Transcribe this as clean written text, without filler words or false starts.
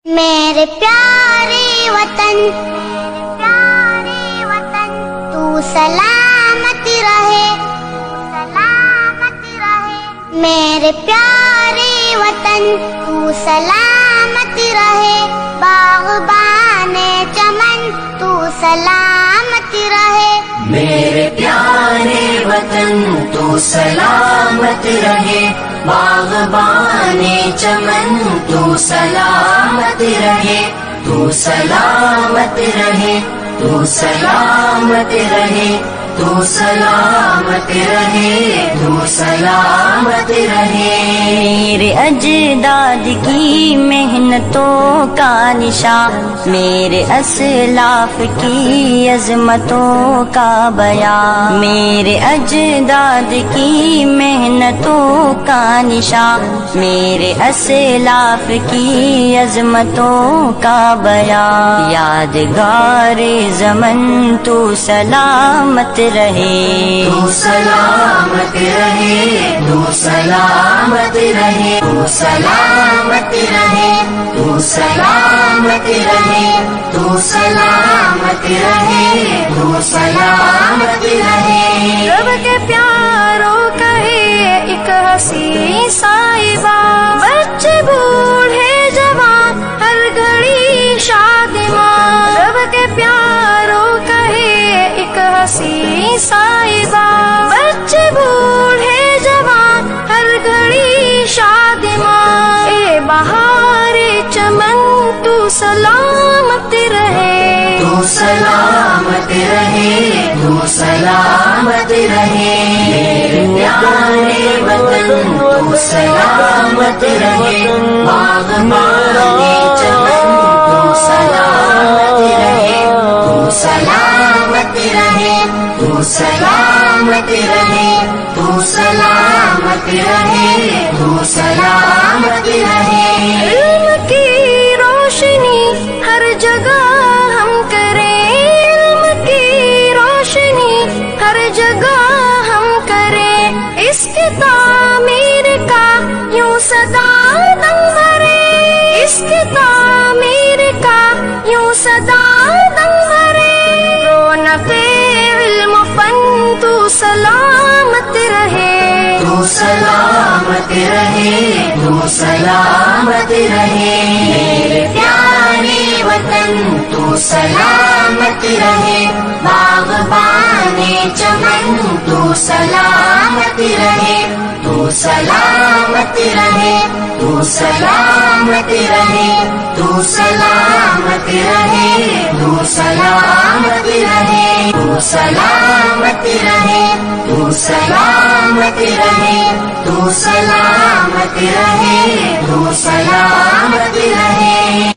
میرے پیارے وطن تو سلامت رہے، میرے پیارے وطن تو سلامت رہے، باغبان چمن تو سلامت رہے، میرے پیارے وطن تو سلامت رہے، باغبان چمن تو سلامت رہے، تو سلامت رہے، تو سلامت رہے، تو سلامت رہے، تو سلامت رہے۔ میرے اجداد کی محنتوں کا نشان، میرے اسلاف کی عظمتوں کا بیان، میرے اجداد کی محنتوں کا نشان، میرے اسلاف کی عظمتوں کا بیان، یادگار زمن تو سلامت رہے، تو سلامت رہے، تو سلامت رہے، تو سلامت رہے، تو سلامت رہے، تو سلامت رہے، تو سلامت رہے۔ رب کے پیاروں کا ہے ایک حسین صاحبہ، بچے بوڑھے جوان ہر گھڑی شادمان، رب کے پیاروں کا ہے ایک حسین صاحبہ، بچے بوڑھے جوان ہر گھڑی شادمان، اے بہار چمن تو سلامت رہے، تو سلامت رہے، تو سلامت رہے، میرے پیارے وطن تو سلامت رہے، باغبان چمن تو سلامت رہے، تو سلامت رہے، تو سلامت رہے، تو سلامت رہے، تو سلامت رہے۔ علم کی روشنی ہر جگہ ہم کریں، علم کی روشنی ہر جگہ ہم کریں، اس کی تعمیر کا یوں صدا دم بھرے، اس کی تعمیر کا یوں صدا دم بھرے، رونق علم فن تو سلامت رہے، تو سلامت رہے، تو سلامت رہے، میرے پیارے وطن تو سلامت رہے، باغبان چمن تو سلامت رہے، تو سلامت رہے، تو سلامت رہے، تو سلامت رہے، تو سلامت رہے، تو سلامت رہے، تو سلامت رہے، تو سلامت رہے، تو سلامت رہے۔